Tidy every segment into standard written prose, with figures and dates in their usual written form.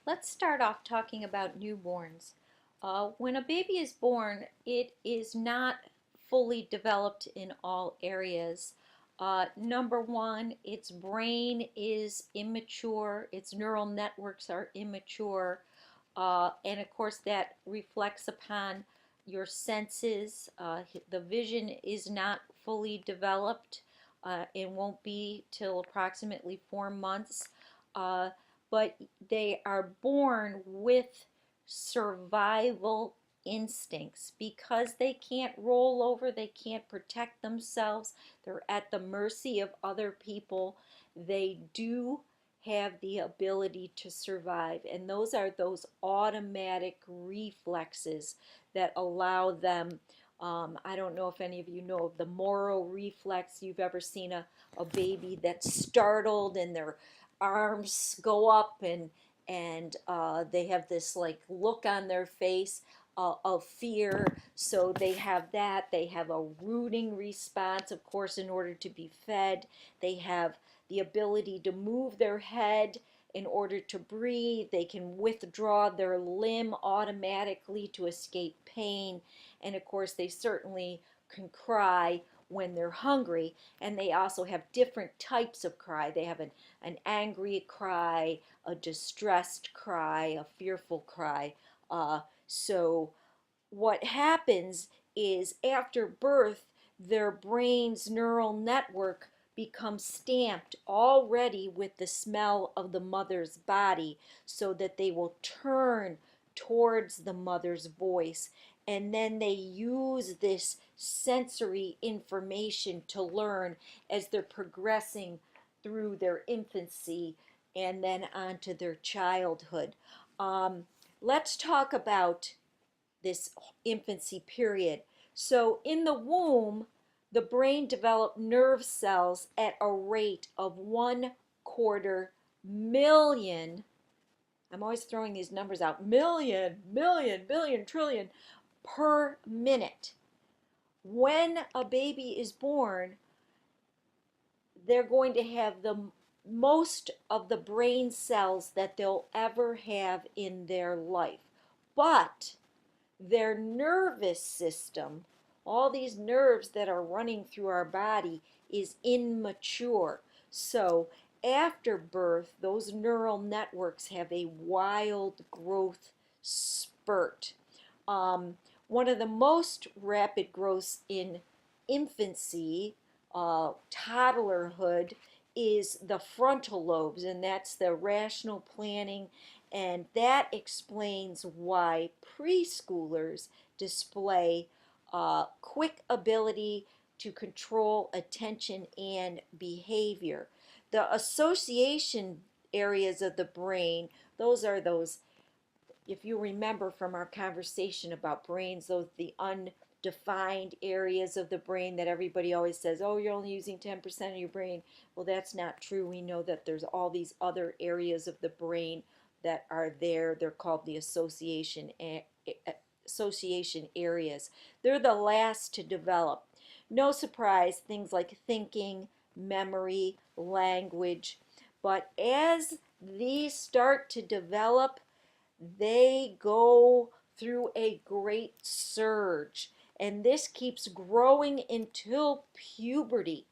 Let's start off talking about newborns. When a baby is born, it is not fully developed in all areas. Number one, its brain is immature, its neural networks are immature, and of course, that reflects upon your senses. The vision is not fully developed and won't be till approximately 4 months. Uh, but they are born with survival instincts because they can't roll over, they can't protect themselves, they're at the mercy of other people. They do have the ability to survive, and those are those automatic reflexes that allow them. I don't know if any of you know of the Moro reflex. You've ever seen a baby that's startled and their arms go up and they have this like look on their face of fear. So they have that. They have a rooting response, of course, in order to be fed. They have the ability to move their head in order to breathe. They can withdraw their limb automatically to escape pain. And of course, they certainly can cry when they're hungry. And they also have different types of cry. They have an angry cry, a distressed cry, a fearful cry. So what happens is after birth, their brain's neural network becomes stamped already with the smell of the mother's body so that they will turn towards the mother's voice. And then they use this sensory information to learn as they're progressing through their infancy and then onto their childhood. Um, let's talk about this infancy period. So in the womb, the brain developed nerve cells at a rate of 1/4 million. I'm always throwing these numbers out: million, million, billion, trillion per minute. When a baby is born, they're going to have the most of the brain cells that they'll ever have in their life. But their nervous system, all these nerves that are running through our body, is immature. So after birth, those neural networks have a wild growth spurt. Um, One of the most rapid growths in infancy, toddlerhood, is the frontal lobes, and that's the rational planning, and that explains why preschoolers display quick ability to control attention and behavior. The association areas of the brain, those are those, if you remember from our conversation about brains, those the undefined areas of the brain that everybody always says, oh, you're only using 10% of your brain. Well, that's not true. We know that there's all these other areas of the brain that are there. They're called the association areas. They're the last to develop. No surprise, things like thinking, memory, language. But as these start to develop, they go through a great surge, and this keeps growing until puberty.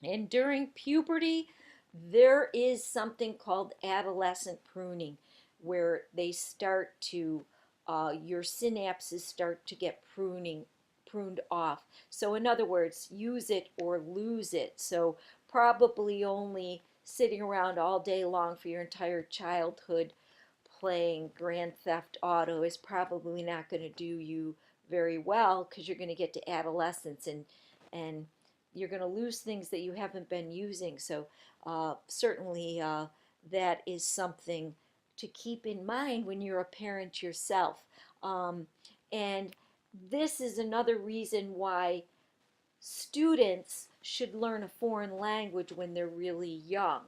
And during puberty, there is something called adolescent pruning, where they start to, your synapses start to get pruned off. So, in other words, use it or lose it. So, probably only sitting around all day long for your entire childhood playing Grand Theft Auto is probably not going to do you very well, because you're going to get to adolescence and you're going to lose things that you haven't been using. So certainly that is something to keep in mind when you're a parent yourself. Um, and this is another reason why students should learn a foreign language when they're really young.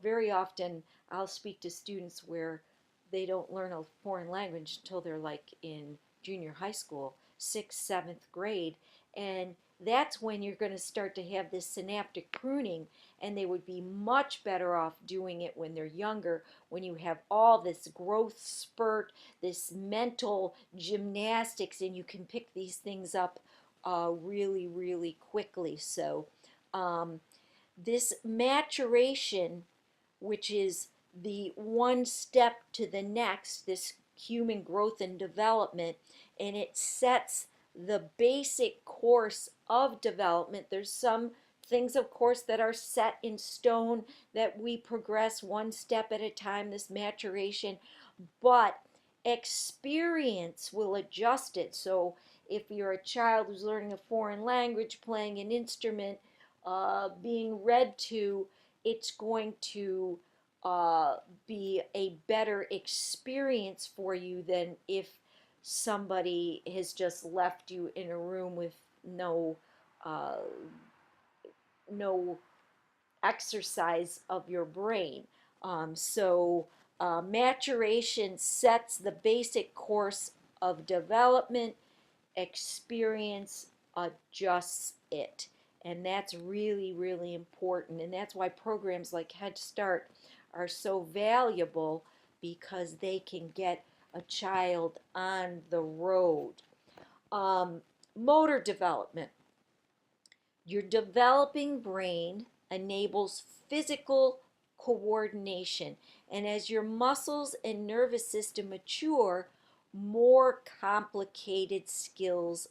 Very often I'll speak to students where they don't learn a foreign language until they're like in junior high school, sixth, seventh grade. And that's when you're going to start to have this synaptic pruning, and they would be much better off doing it when they're younger, when you have all this growth spurt, this mental gymnastics, and you can pick these things up really, really quickly. So, um, this maturation, which is the one step to the next, this human growth and development, and it sets the basic course of development. There's some things, of course, that are set in stone that we progress one step at a time, this maturation, but experience will adjust it. So if you're a child who's learning a foreign language, playing an instrument, being read to, it's going to uh, be a better experience for you than if somebody has just left you in a room with uh, no exercise of your brain. Maturation sets the basic course of development, experience adjusts it. And that's really, really important. And that's why programs like Head Start are so valuable, because they can get a child on the road. Um, Motor development. Your developing brain enables physical coordination, and as your muscles and nervous system mature, more complicated skills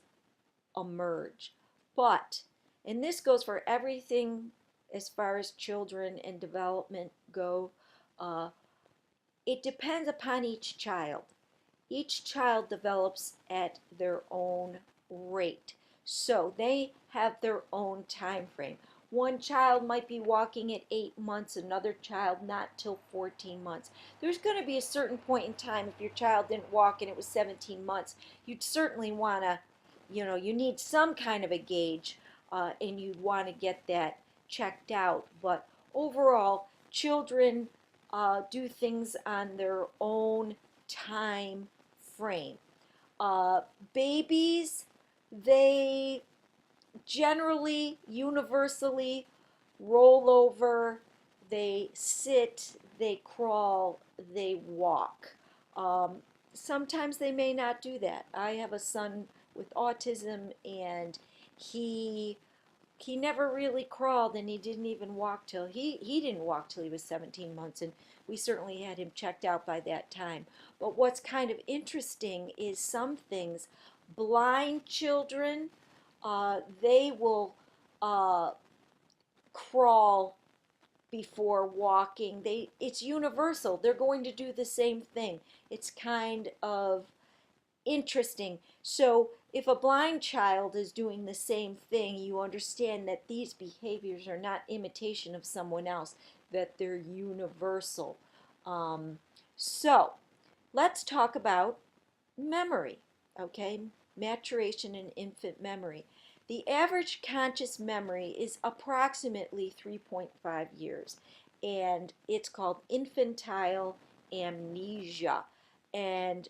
emerge. But, and this goes for everything as far as children and development go, uh, it depends upon each child. Each child develops at their own rate. So they have their own time frame. One child might be walking at 8 months, another child not till 14 months. There's going to be a certain point in time, if your child didn't walk and it was 17 months, you'd certainly want to, you need some kind of a gauge, and you'd want to get that checked out. But overall, children do things on their own time frame. Uh, Babies, they generally, universally roll over, they sit, they crawl, they walk. Um, Sometimes they may not do that. I have a son with autism, and he he never really crawled, and he didn't even walk till he didn't walk till he was 17 months, and we certainly had him checked out by that time. But what's kind of interesting is some things, blind children, they will uh, crawl before walking. It's universal, they're going to do the same thing. It's kind of interesting. So if a blind child is doing the same thing, you understand that these behaviors are not imitation of someone else, that they're universal. Um, so let's talk about memory, okay? Maturation in infant memory. The average conscious memory is approximately 3.5 years, and it's called infantile amnesia. And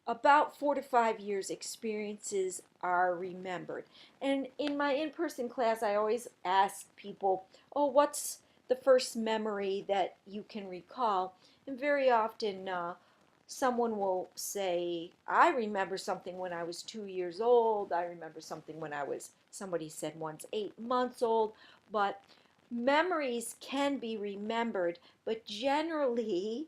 about 4 to 5 years experiences are remembered. And in my in-person class, I always ask people, oh, what's the first memory that you can recall? And very often someone will say, I remember something when I was 2 years old. I remember something when I was, somebody said once, 8 months old. But memories can be remembered, but generally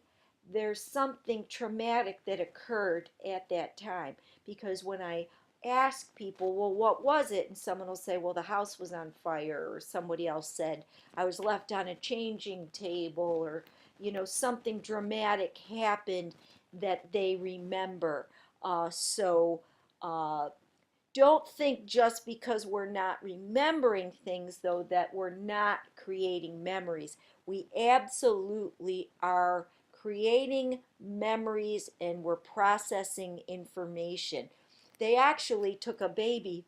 there's something traumatic that occurred at that time. Because when I ask people, well, what was it? And someone will say, well, the house was on fire, or somebody else said, I was left on a changing table, or, something dramatic happened that they remember. So don't think just because we're not remembering things, though, that we're not creating memories. We absolutely are creating memories, and we're processing information. They actually took a baby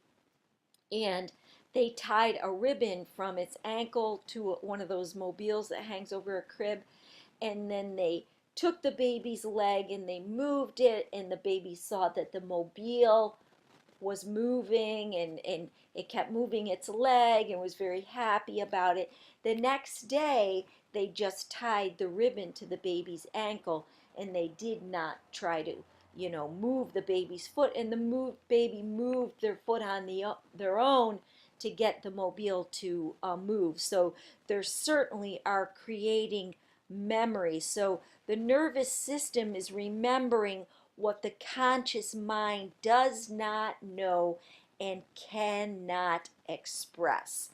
and they tied a ribbon from its ankle to one of those mobiles that hangs over a crib, and then they took the baby's leg and they moved it, and the baby saw that the mobile was moving and it kept moving its leg and was very happy about it. The next day, they just tied the ribbon to the baby's ankle and they did not try to, move the baby's foot. And the baby moved their foot on their own to get the mobile to move. So there certainly are creating memories. So the nervous system is remembering what the conscious mind does not know and cannot express.